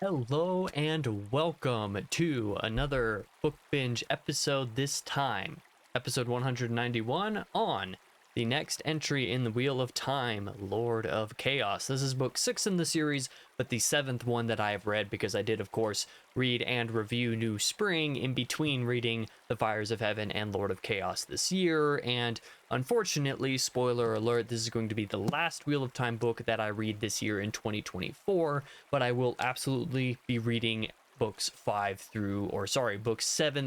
Hello and welcome to another Book Binge episode, this time, episode 191 on the next entry in the Wheel of Time, Lord of Chaos. This is book 6 in the series, but the 7th one that I have read because I did, of course, read and review New Spring in between reading The Fires of Heaven and Lord of Chaos this year, and unfortunately, spoiler alert, this is going to be the last Wheel of Time book that I read this year in 2024, but I will absolutely be reading books 7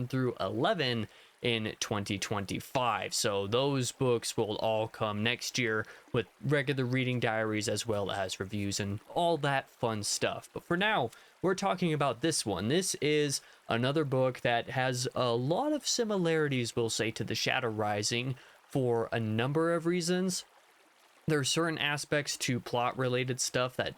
through 11 in 2025. So those books will all come next year with regular reading diaries as well as reviews and all that fun stuff. But for now, we're talking about this one. This is another book that has a lot of similarities, we'll say, to The Shadow Rising for a number of reasons. There are certain aspects to plot related stuff that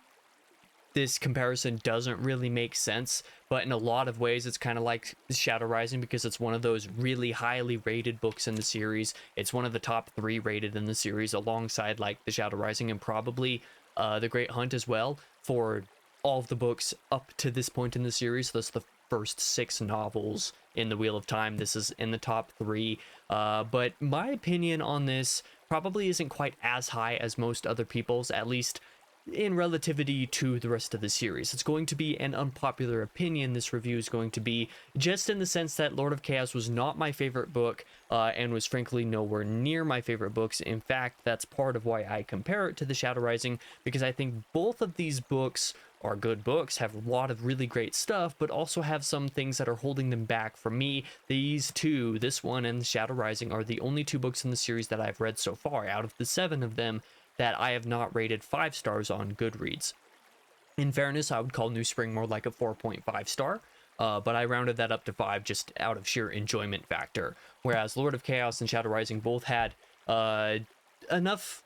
this comparison doesn't really make sense, but in a lot of ways it's kind of like Shadow Rising because it's one of those really highly rated books in the series. It's one of the top 3 rated in the series alongside like the Shadow Rising and probably The Great Hunt as well for all of the books up to this point in the series. That's the first 6 novels in the Wheel of Time. This is in the top 3, but my opinion on this probably isn't quite as high as most other people's, at least in relativity to the rest of the series. It's going to be an unpopular opinion. This review is going to be just in the sense that Lord of Chaos was not my favorite book and was frankly nowhere near my favorite books. In fact, that's part of why I compare it to The Shadow Rising, because I think both of these books are good books, have a lot of really great stuff, but also have some things that are holding them back from me. These two, this one and The Shadow Rising, are the only 2 books in the series that I've read so far out of the 7 of them that I have not rated 5 stars on Goodreads. In fairness, I would call New Spring more like a 4.5 star, but I rounded that up to 5 just out of sheer enjoyment factor. Whereas Lord of Chaos and Shadow Rising both had enough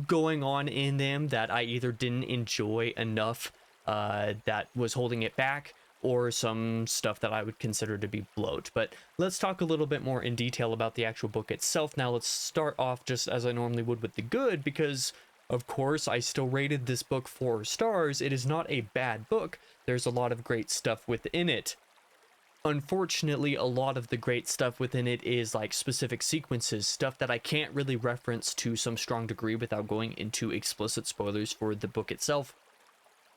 going on in them that I either didn't enjoy enough that was holding it back, or some stuff that I would consider to be bloat. But let's talk a little bit more in detail about the actual book itself. Now let's start off just as I normally would with the good, because of course I still rated this book 4 stars. It is not a bad book. There's a lot of great stuff within it. Unfortunately, a lot of the great stuff within it is like specific sequences, stuff that I can't really reference to some strong degree without going into explicit spoilers for the book itself,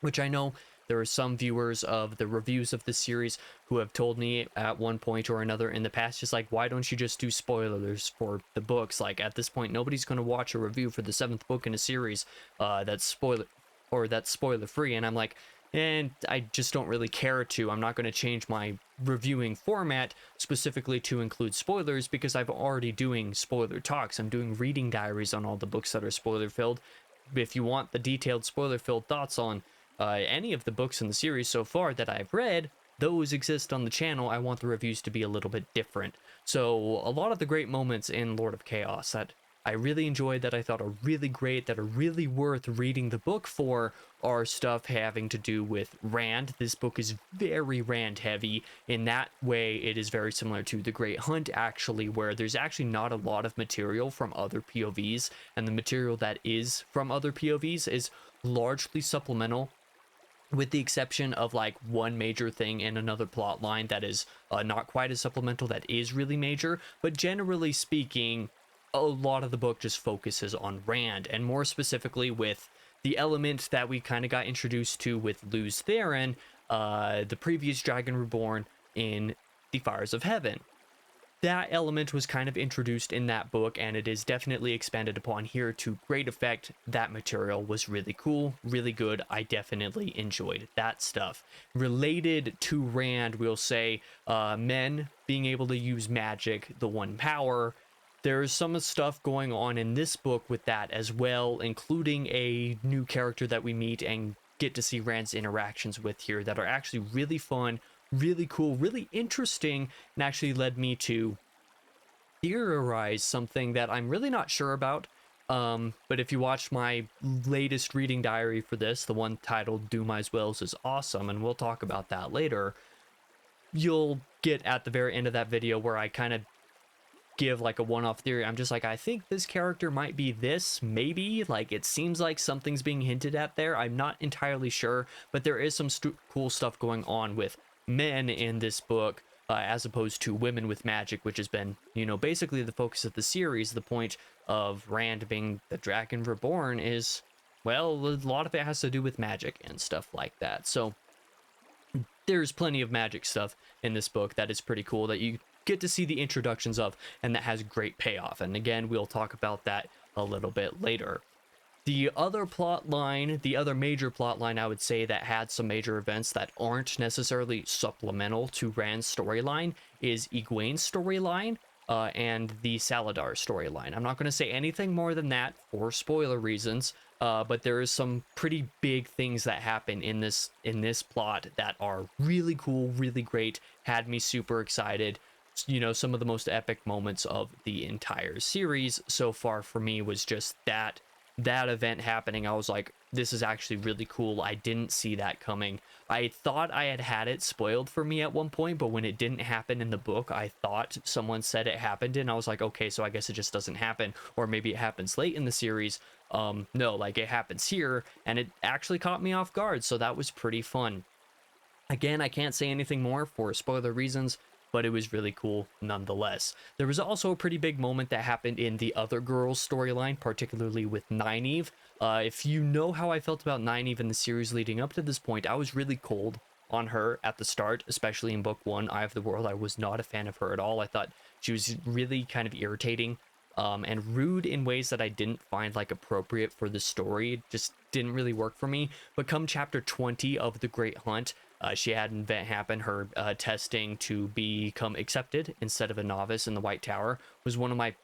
which I know there are some viewers of the reviews of this series who have told me at one point or another in the past, just like, why don't you just do spoilers for the books? Like, at this point, nobody's going to watch a review for the 7th book in a series that's spoiler free. And I'm like, and I just don't really care to. I'm not going to change my reviewing format specifically to include spoilers because I've already doing spoiler talks. I'm doing reading diaries on all the books that are spoiler filled. If you want the detailed spoiler filled thoughts on any of the books in the series so far that I've read, those exist on the channel. I want the reviews to be a little bit different. So a lot of the great moments in Lord of Chaos that I really enjoyed, that I thought are really great, that are really worth reading the book for, are stuff having to do with Rand. This book is very Rand heavy. In that way, it is very similar to The Great Hunt, actually, where there's actually not a lot of material from other POVs, and the material that is from other POVs is largely supplemental, with the exception of like one major thing in another plot line that is not quite as supplemental, that is really major. But generally speaking, a lot of the book just focuses on Rand, and more specifically with the element that we kind of got introduced to with Luz Theron, the previous Dragon Reborn in The Fires of Heaven. That element was kind of introduced in that book, and it is definitely expanded upon here to great effect. That material was really cool, really good. I definitely enjoyed that stuff. Related to Rand, we'll say men being able to use magic, the one power. There's some stuff going on in this book with that as well, including a new character that we meet and get to see Rand's interactions with here that are actually really fun, really cool, really interesting, and actually led me to theorize something that I'm really not sure about. But if you watched my latest reading diary for this, the one titled Do My Wills is Awesome, and we'll talk about that later, you'll get at the very end of that video where I kind of give like a one-off theory. I'm just like, I think this character might be this, maybe. Like, it seems like something's being hinted at there. I'm not entirely sure, but there is some cool stuff going on with men in this book, as opposed to women with magic, which has been, you know, basically the focus of the series. The point of Rand being the Dragon Reborn is, well, a lot of it has to do with magic and stuff like that. So there's plenty of magic stuff in this book that is pretty cool that you get to see the introductions of, and that has great payoff. And again, we'll talk about that a little bit later. The other plot line, the other major plot line, I would say, that had some major events that aren't necessarily supplemental to Rand's storyline is Egwene's storyline, and the Saladar storyline. I'm not going to say anything more than that for spoiler reasons, but there is some pretty big things that happen in this plot that are really cool, really great, had me super excited. You know, some of the most epic moments of the entire series so far for me was just that event happening. I was like, this is actually really cool. I didn't see that coming. I thought I had it spoiled for me at one point, but when it didn't happen in the book, I thought someone said it happened, and I was like, okay, so I guess it just doesn't happen, or maybe it happens late in the series. No, like, it happens here, and it actually caught me off guard, so that was pretty fun. Again, I can't say anything more for spoiler reasons, but it was really cool nonetheless. There was also a pretty big moment that happened in the other girls' storyline, particularly with Nynaeve. If you know how I felt about Nynaeve in the series leading up to this point, I was really cold on her at the start, especially in book 1, Eye of the World. I was not a fan of her at all. I thought she was really kind of irritating, and rude in ways that I didn't find like appropriate for the story. It just didn't really work for me. But come chapter 20 of The Great Hunt, she had an event happen. Her testing to become accepted instead of a novice in the White Tower was one of my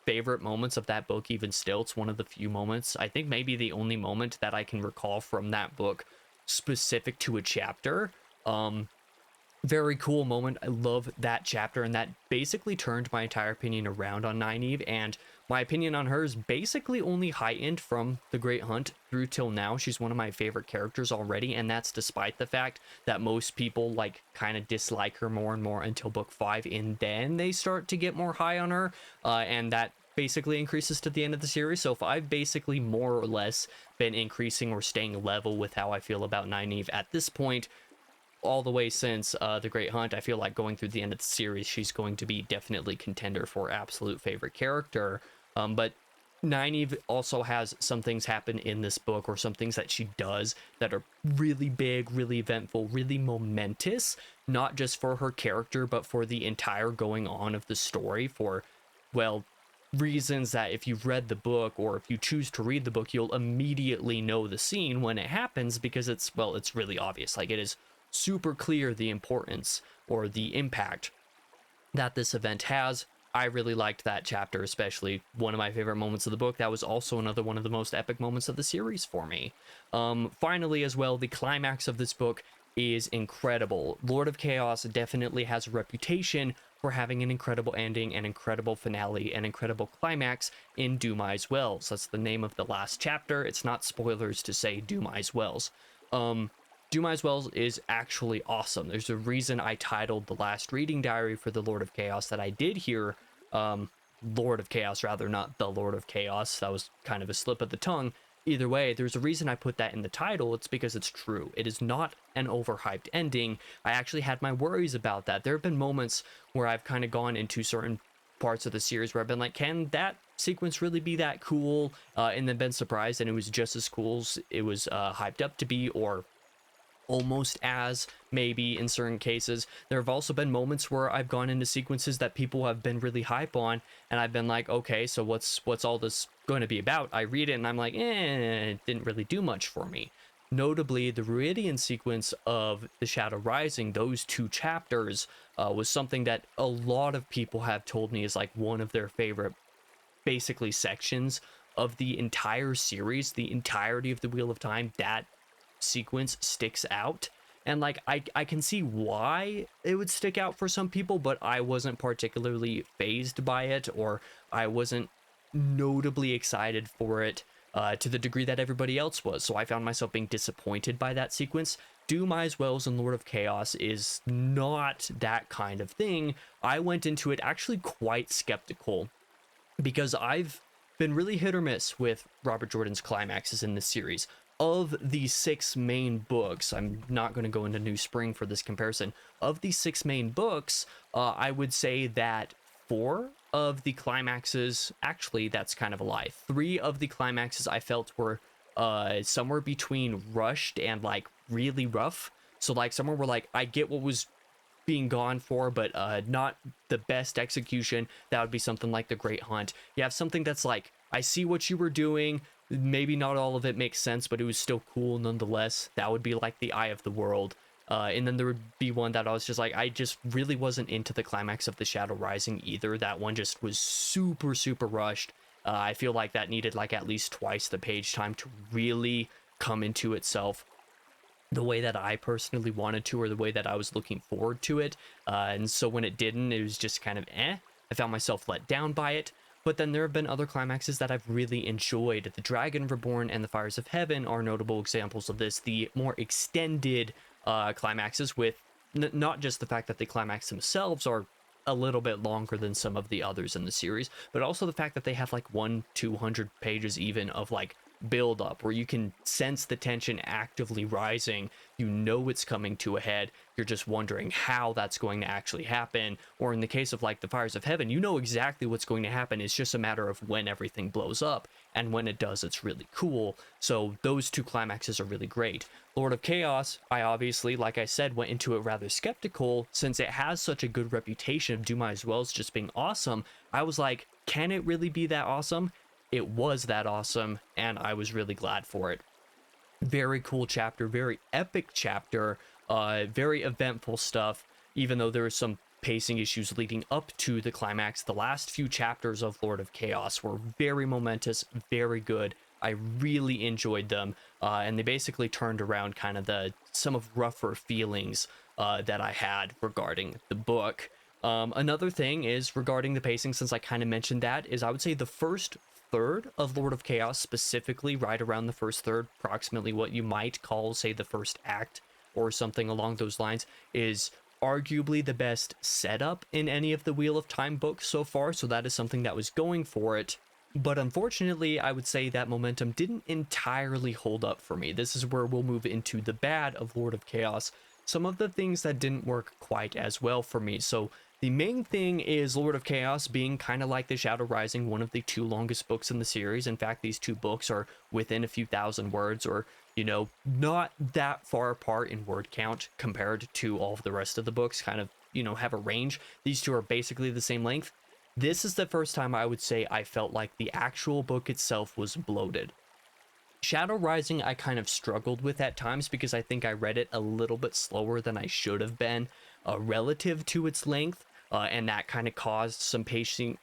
favorite moments of that book. Even still, it's one of the few moments, I think maybe the only moment that I can recall from that book specific to a chapter. Very cool moment. I love that chapter, and that basically turned my entire opinion around on Nynaeve, and my opinion on her is basically only heightened from The Great Hunt through till now. She's one of my favorite characters already, and that's despite the fact that most people like kind of dislike her more and more until book 5, and then they start to get more high on her, and that basically increases to the end of the series. So if I've basically more or less been increasing or staying level with how I feel about Nynaeve at this point, all the way since The Great Hunt, I feel like going through the end of the series, she's going to be definitely contender for absolute favorite character. But Nynaeve also has some things happen in this book, or some things that she does that are really big, really eventful, really momentous, not just for her character, but for the entire going on of the story, for, well, reasons that if you've read the book, or if you choose to read the book, you'll immediately know the scene when it happens, because it's really obvious. Like, it is super clear the importance or the impact that this event has. I really liked that chapter, especially one of my favorite moments of the book. That was also another one of the most epic moments of the series for me. Finally, as well, the climax of this book is incredible. Lord of Chaos definitely has a reputation for having an incredible ending, an incredible finale, an incredible climax in Dumai's Wells. That's the name of the last chapter. It's not spoilers to say Dumai's Wells. Dumai's Wells is actually awesome. There's a reason I titled the last reading diary for the Lord of Chaos that I did here, Lord of Chaos rather, not the Lord of Chaos. That was kind of a slip of the tongue. Either way, there's a reason I put that in the title. It's because it's true. It is not an overhyped ending. I actually had my worries about that. There have been moments where I've kind of gone into certain parts of the series where I've been like, can that sequence really be that cool? And then been surprised, and it was just as cool as it was hyped up to be, or almost as, maybe, in certain cases. There have also been moments where I've gone into sequences that people have been really hype on, and I've been like, okay, so what's all this going to be about? I read it and I'm like, it didn't really do much for me. Notably, the Ruidian sequence of The Shadow Rising, those 2 chapters, was something that a lot of people have told me is like one of their favorite, basically, sections of the entire series, the entirety of the Wheel of Time. That sequence sticks out, and like I can see why it would stick out for some people, but I wasn't particularly fazed by it, or I wasn't notably excited for it to the degree that everybody else was. So I found myself being disappointed by that sequence. Do My As Wells and Lord of Chaos is not that kind of thing. I went into it actually quite skeptical because I've been really hit or miss with Robert Jordan's climaxes in this series. Of the 6 main books, I'm not going to go into New Spring for this comparison. Of the 6 main books, I would say that 4 of the climaxes, actually, that's kind of a lie. 3 of the climaxes I felt were somewhere between rushed and like really rough. So like somewhere where like I get what was being gone for, but not the best execution. That would be something like The Great Hunt. You have something that's like, I see what you were doing. Maybe not all of it makes sense, but it was still cool nonetheless. That would be like The Eye of the World. And then there would be one that I was just like, I just really wasn't into the climax of The Shadow Rising either. That one just was super, super rushed. I feel like that needed like at least twice the page time to really come into itself the way that I personally wanted to, or the way that I was looking forward to it. And so when it didn't, it was just kind of I found myself let down by it. But then there have been other climaxes that I've really enjoyed. The Dragon Reborn and the Fires of Heaven are notable examples of this. The more extended climaxes with not just the fact that the climax themselves are a little bit longer than some of the others in the series, but also the fact that they have like 200 pages even of like build up where you can sense the tension actively rising. You know it's coming to a head. You're just wondering how that's going to actually happen. Or in the case of like the Fires of Heaven, you know exactly what's going to happen. It's just a matter of when everything blows up, and when it does, it's really cool. So those 2 climaxes are really great. Lord of Chaos, I obviously, like I said, went into it rather skeptical since it has such a good reputation of Do My As Wells just being awesome. I was like, can it really be that awesome? It was that awesome, and I was really glad for it. Very cool chapter, very epic chapter, very eventful stuff, even though there were some pacing issues leading up to the climax. The last few chapters of Lord of Chaos were very momentous, very good. I really enjoyed them, and they basically turned around kind of some of rougher feelings that I had regarding the book. Another thing is regarding the pacing, since I kind of mentioned that, is I would say the first third of Lord of Chaos, specifically right around the first third, approximately what you might call, say, the first act or something along those lines, is arguably the best setup in any of the Wheel of Time books so far. So that is something that was going for it. But unfortunately, I would say that momentum didn't entirely hold up for me. This is where we'll move into the bad of Lord of Chaos. Some of the things that didn't work quite as well for me. So the main thing is Lord of Chaos being kind of like The Shadow Rising, one of the 2 longest books in the series. In fact, these 2 books are within a few thousand words, or, you know, not that far apart in word count compared to all of the rest of the books, kind of, you know, have a range. These 2 are basically the same length. This is the first time I would say I felt like the actual book itself was bloated. Shadow Rising I kind of struggled with at times because I think I read it a little bit slower than I should have been relative to its length, and that kind of caused some pacing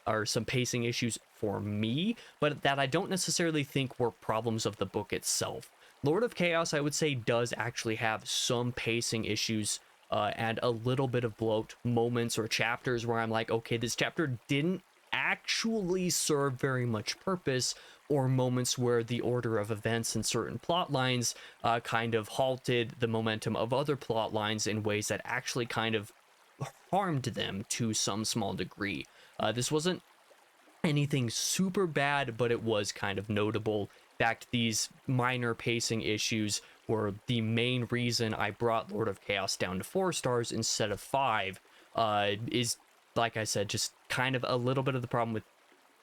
issues for me, but that I don't necessarily think were problems of the book itself. Lord of Chaos, I would say, does actually have some pacing issues and a little bit of bloat moments or chapters where I'm like, okay, this chapter didn't actually serve very much purpose, or moments where the order of events in certain plot lines kind of halted the momentum of other plot lines in ways that actually kind of harmed them to some small degree. This wasn't anything super bad, but it was kind of notable. In fact, these minor pacing issues were the main reason I brought Lord of Chaos down to 4 stars instead of 5. Is, like I said, just kind of a little bit of the problem with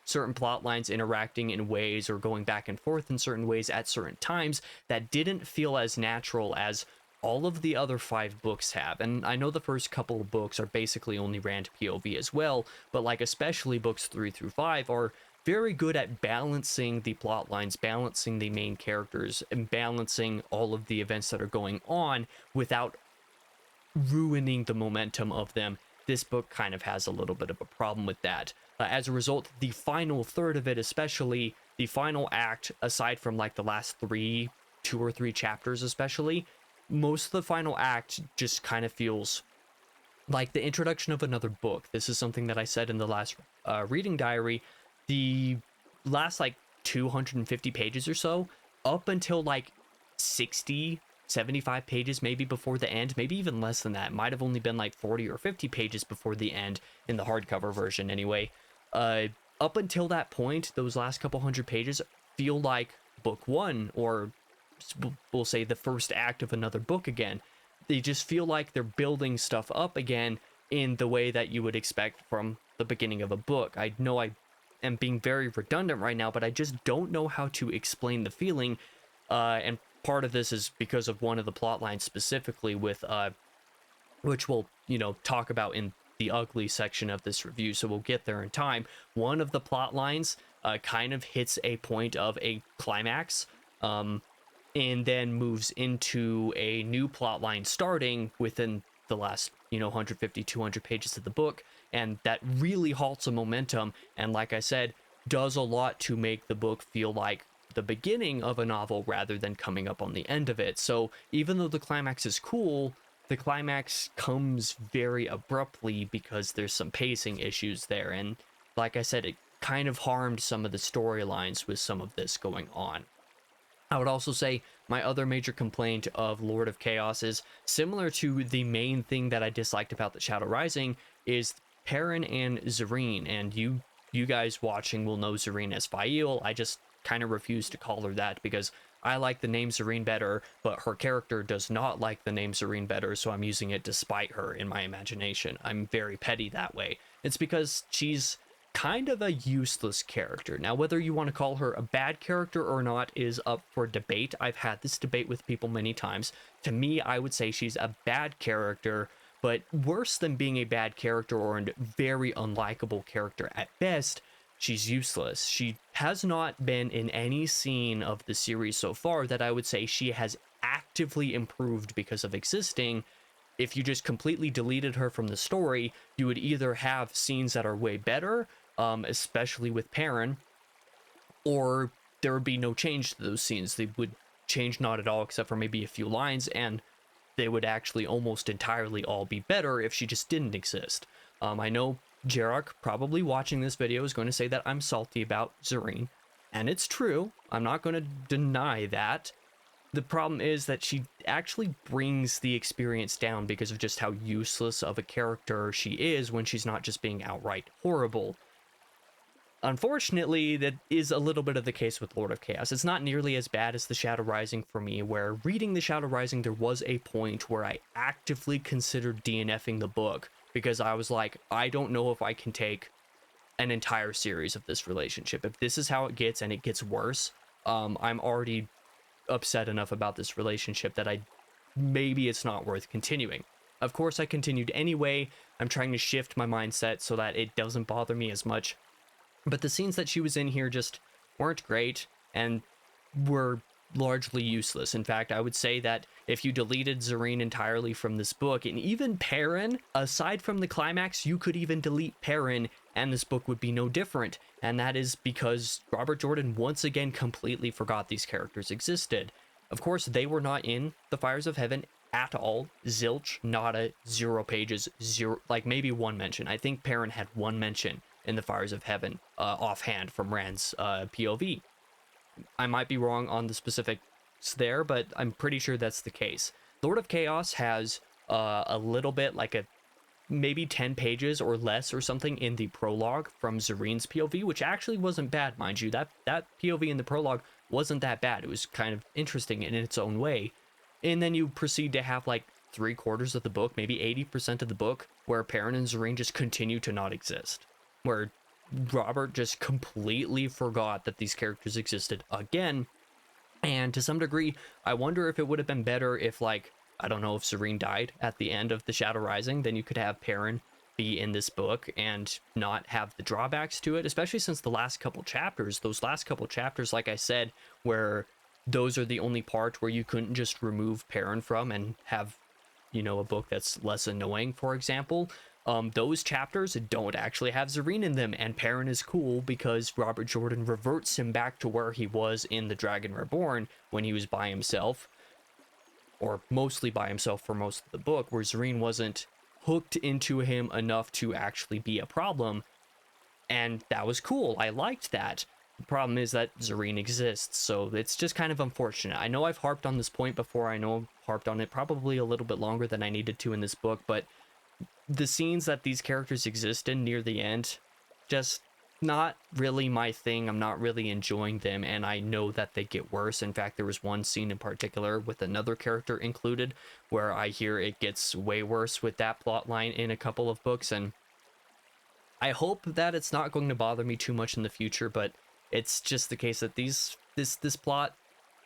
certain plot lines interacting in ways or going back and forth in certain ways at certain times that didn't feel as natural as all of the other 5 books have. And I know the first couple of books are basically only ran to POV as well, but like especially books 3 through 5 are very good at balancing the plot lines, balancing the main characters, and balancing all of the events that are going on without ruining the momentum of them. This book kind of has a little bit of a problem with that. As a result, the final third of it, especially the final act, aside from like the last 2 or 3 chapters especially, most of the final act just kind of feels like the introduction of another book. This is something that I said in the last reading diary. The last like 250 pages or so, up until like 60 75 pages maybe before the end, maybe even less than that. It might have only been like 40 or 50 pages before the end in the hardcover version anyway. Up until that point, those last couple hundred pages feel like book one, or we'll say the first act of another book again. They just feel like they're building stuff up again in the way that you would expect from the beginning of a book. I know I am being very redundant right now, but I just don't know how to explain the feeling. And part of this is because of one of the plot lines specifically with, which we'll, talk about in the ugly section of this review, so we'll get there in time. One of the plot lines kind of hits a point of a climax, and then moves into a new plot line starting within the last 150 200 pages of the book, and that really halts a momentum, and like I said, does a lot to make the book feel like the beginning of a novel rather than coming up on the end of it. So even though the climax is cool, the climax comes very abruptly because there's some pacing issues there, and like I said, it kind of harmed some of the storylines with some of this going on. I would also say my other major complaint of Lord of Chaos is similar to the main thing that I disliked about the Shadow Rising, is Perrin and Zareen, and you guys watching will know Zareen as Fail. I just kind of refuse to call her that because I like the name Zareen better, but her character does not like the name Zareen better, so I'm using it despite her in my imagination. I'm very petty that way. It's because she's kind of a useless character. Now, whether you want to call her a bad character or not is up for debate. I've had this debate with people many times. To me, I would say she's a bad character, but worse than being a bad character or a very unlikable character at best, she's useless. She has not been in any scene of the series so far that I would say she has actively improved because of existing. If you just completely deleted her from the story, you would either have scenes that are way better, especially with Perrin, or there would be no change to those scenes. They would change not at all except for maybe a few lines, and they would actually almost entirely all be better if she just didn't exist. I know Jarok, probably watching this video, is going to say that I'm salty about Zareen, and it's true. I'm not going to deny that. The problem is that she actually brings the experience down because of just how useless of a character she is when she's not just being outright horrible. Unfortunately, that is a little bit of the case with Lord of Chaos. It's not nearly as bad as The Shadow Rising for me, where reading The Shadow Rising, there was a point where I actively considered DNFing the book because I was like, I don't know if I can take an entire series of this relationship. If this is how it gets and it gets worse, I'm already upset enough about this relationship that maybe it's not worth continuing. Of course, I continued anyway. I'm trying to shift my mindset so that it doesn't bother me as much. But the scenes that she was in here just weren't great and were largely useless. In fact, I would say that if you deleted Zareen entirely from this book, and even Perrin, aside from the climax, you could even delete Perrin and this book would be no different. And that is because Robert Jordan once again completely forgot these characters existed. Of course, they were not in the Fires of Heaven at all. Zilch, nada, 0 pages, zero, like maybe one mention. I think Perrin had one mention in the Fires of Heaven, offhand from Rand's POV. I might be wrong on the specifics there, but I'm pretty sure that's the case. Lord of Chaos has a little bit, like maybe 10 pages or less or something in the prologue from Zareen's POV, which actually wasn't bad, mind you. That POV in the prologue wasn't that bad. It was kind of interesting in its own way. And then you proceed to have like 3/4 of the book, maybe 80% of the book, where Perrin and Zareen just continue to not exist. Where Robert just completely forgot that these characters existed again. And to some degree, I wonder if it would have been better if, like, I don't know, if Zareen died at the end of The Shadow Rising, then you could have Perrin be in this book and not have the drawbacks to it, especially since those last couple chapters, like I said, where those are the only part where you couldn't just remove Perrin from and have, a book that's less annoying, for example. Those chapters don't actually have Zareen in them, and Perrin is cool because Robert Jordan reverts him back to where he was in The Dragon Reborn when he was by himself, or mostly by himself for most of the book, where Zareen wasn't hooked into him enough to actually be a problem, and that was cool. I liked that. The problem is that Zareen exists, so it's just kind of unfortunate. I know I've harped on this point before. I know I've harped on it probably a little bit longer than I needed to in this book, but the scenes that these characters exist in near the end, just not really my thing. I'm not really enjoying them, and I know that they get worse. In fact, there was one scene in particular with another character included where I hear it gets way worse with that plot line in a couple of books, and I hope that it's not going to bother me too much in the future, but it's just the case that this plot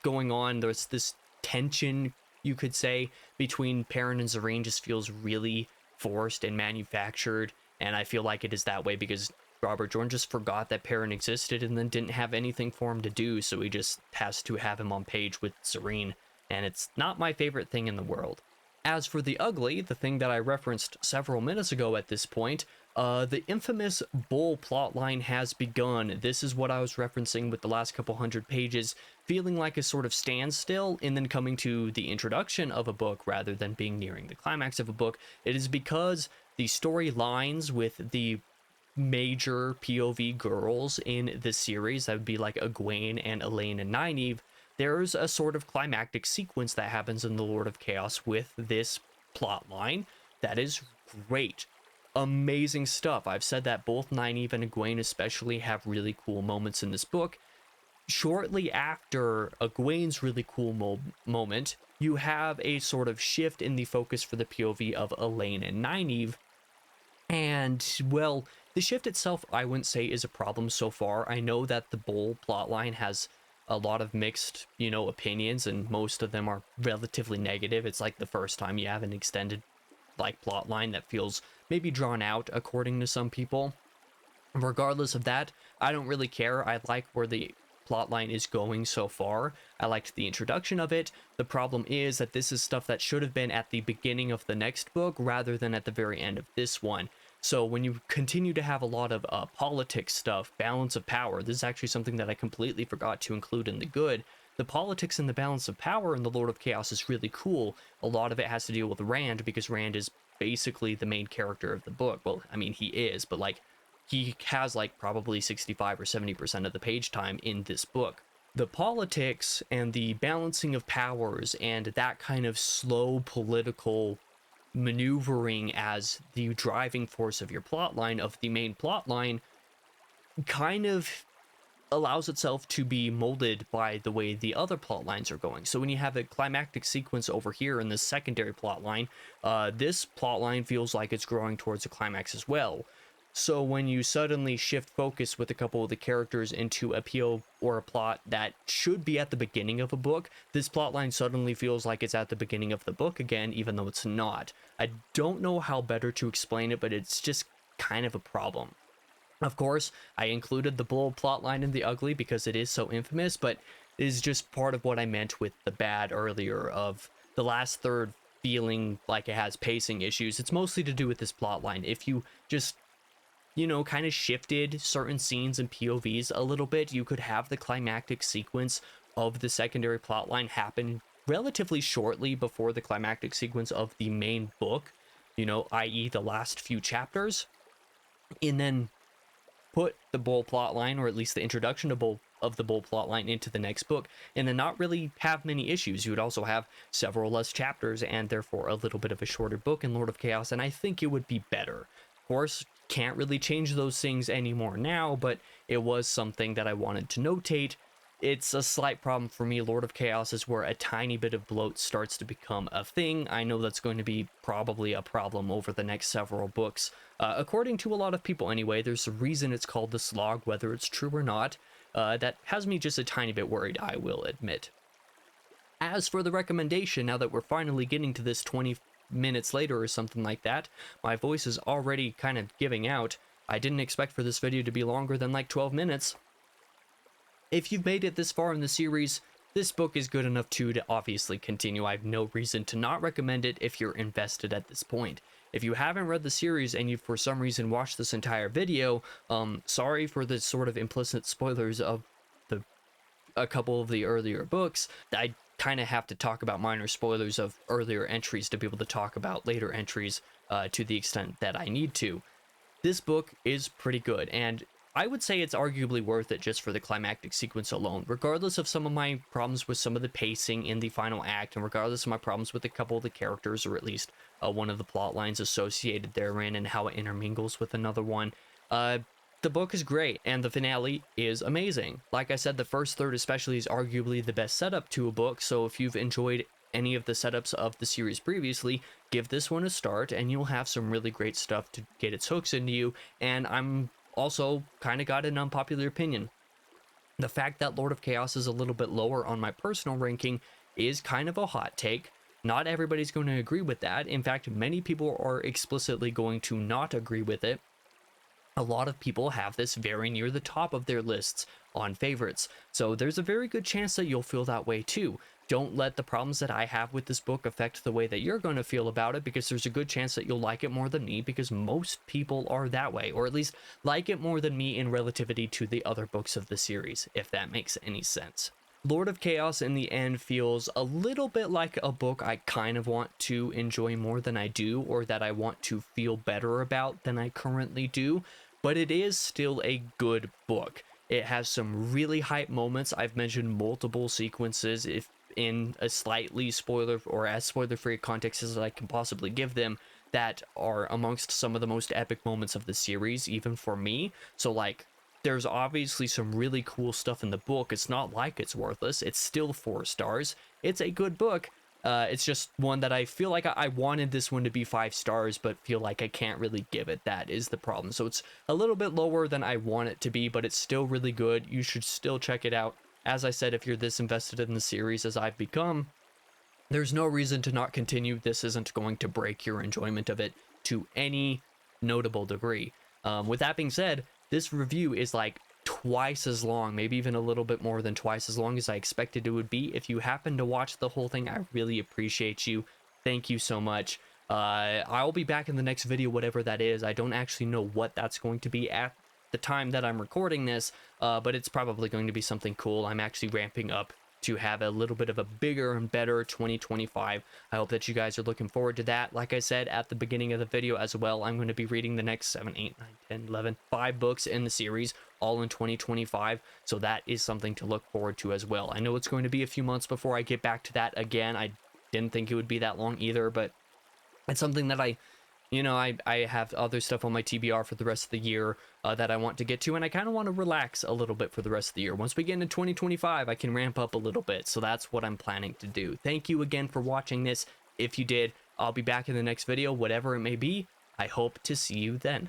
going on, there's this tension, you could say, between Perrin and Zareen just feels really forced and manufactured, and I feel like it is that way because Robert Jordan just forgot that Perrin existed and then didn't have anything for him to do, so he just has to have him on page with Zareen, and it's not my favorite thing in the world. As for the ugly, the thing that I referenced several minutes ago at this point, the infamous Bull plotline has begun. This is what I was referencing with the last couple hundred pages, feeling like a sort of standstill and then coming to the introduction of a book rather than being nearing the climax of a book. It is because the storylines with the major POV girls in this series, that would be like Egwene and Elaine and Nynaeve, there's a sort of climactic sequence that happens in the Lord of Chaos with this plot line that is great. Amazing stuff. I've said that both Nynaeve and Egwene especially have really cool moments in this book. Shortly after Egwene's really cool moment, you have a sort of shift in the focus for the POV of Elaine and Nynaeve. And, well, the shift itself, I wouldn't say is a problem so far. I know that the Bull plotline has a lot of mixed, opinions, and most of them are relatively negative. It's like the first time you have an extended, plot line that feels maybe drawn out, according to some people. Regardless of that, I don't really care. I like where the plotline is going so far. I liked the introduction of it. The problem is that this is stuff that should have been at the beginning of the next book rather than at the very end of this one. So when you continue to have a lot of politics stuff, balance of power, this is actually something that I completely forgot to include in the good. The politics and the balance of power in the Lord of Chaos is really cool. A lot of it has to deal with Rand, because Rand is basically the main character of the book. Well, I mean, he is, but he has probably 65 or 70% of the page time in this book. The politics and the balancing of powers and that kind of slow political maneuvering as the driving force of your plotline, of the main plotline, kind of allows itself to be molded by the way the other plot lines are going. So when you have a climactic sequence over here in the secondary plot line, this plot line feels like it's growing towards a climax as well. So when you suddenly shift focus with a couple of the characters into a PO or a plot that should be at the beginning of a book, this plotline suddenly feels like it's at the beginning of the book again, even though it's not. I don't know how better to explain it, but it's just kind of a problem. Of course, I included the Bull plotline in the ugly because it is so infamous, but it is just part of what I meant with the bad earlier, of the last third feeling like it has pacing issues. It's mostly to do with this plotline. If you just kind of shifted certain scenes and POVs a little bit, you could have the climactic sequence of the secondary plotline happen relatively shortly before the climactic sequence of the main book, i.e. the last few chapters, and then put the Bull plotline, or at least the introduction of the Bull plotline, into the next book, and then not really have many issues. You would also have several less chapters and therefore a little bit of a shorter book in Lord of Chaos, and I think it would be better. Of course, can't really change those things anymore now, but it was something that I wanted to notate. It's a slight problem for me. Lord of Chaos is where a tiny bit of bloat starts to become a thing. I know that's going to be probably a problem over the next several books. According to a lot of people anyway, there's a reason it's called the slog, whether it's true or not. That has me just a tiny bit worried, I will admit. As for the recommendation, now that we're finally getting to this 20 minutes later or something like that, my voice is already kind of giving out. I didn't expect for this video to be longer than 12 minutes. If you've made it this far in the series, this book is good enough to obviously continue. I have no reason to not recommend it if you're invested at this point. If you haven't read the series and you for some reason watched this entire video, sorry for the sort of implicit spoilers of a couple of the earlier books. I kind of have to talk about minor spoilers of earlier entries to be able to talk about later entries to the extent that I need to. This book is pretty good, and I would say it's arguably worth it just for the climactic sequence alone, regardless of some of my problems with some of the pacing in the final act, and regardless of my problems with a couple of the characters, or at least one of the plot lines associated therein and how it intermingles with another one. The book is great, and the finale is amazing. Like I said, the first third especially is arguably the best setup to a book, so if you've enjoyed any of the setups of the series previously, give this one a start, and you'll have some really great stuff to get its hooks into you. And I'm also kind of got an unpopular opinion. The fact that Lord of Chaos is a little bit lower on my personal ranking is kind of a hot take. Not everybody's going to agree with that. In fact, many people are explicitly going to not agree with it. A lot of people have this very near the top of their lists on favorites, so there's a very good chance that you'll feel that way too. Don't let the problems that I have with this book affect the way that you're going to feel about it, because there's a good chance that you'll like it more than me, because most people are that way, or at least like it more than me in relativity to the other books of the series, if that makes any sense. Lord of Chaos in the end feels a little bit like a book I kind of want to enjoy more than I do, or that I want to feel better about than I currently do, but it is still a good book. It has some really hype moments. I've mentioned multiple sequences, if in a slightly spoiler or as spoiler-free context as I can possibly give them, that are amongst some of the most epic moments of the series, even for me. So like, there's obviously some really cool stuff in the book. It's not like it's worthless. It's still 4 stars. It's a good book. It's just one that I feel like I wanted this one to be 5 stars, but feel like I can't really give it. That is the problem. So it's a little bit lower than I want it to be, but it's still really good. You should still check it out. As I said, if you're this invested in the series as I've become, there's no reason to not continue. This isn't going to break your enjoyment of it to any notable degree. With that being said, this review is like twice as long, maybe even a little bit more than twice as long as I expected it would be. If you happen to watch the whole thing, I really appreciate you. Thank you so much. I'll be back in the next video, whatever that is. I don't actually know what that's going to be at the time that I'm recording this, but it's probably going to be something cool. I'm actually ramping up to have a little bit of a bigger and better 2025. I hope that you guys are looking forward to that. Like I said at the beginning of the video as well, I'm going to be reading the next 7, 8, 9, 10, 11, 5 books in the series, all in 2025. So that is something to look forward to as well. I know it's going to be a few months before I get back to that again. I didn't think it would be that long either, but it's something that I have other stuff on my TBR for the rest of the year that I want to get to, and I kind of want to relax a little bit for the rest of the year. Once we get into 2025, I can ramp up a little bit, so that's what I'm planning to do. Thank you again for watching this. If you did, I'll be back in the next video, whatever it may be. I hope to see you then.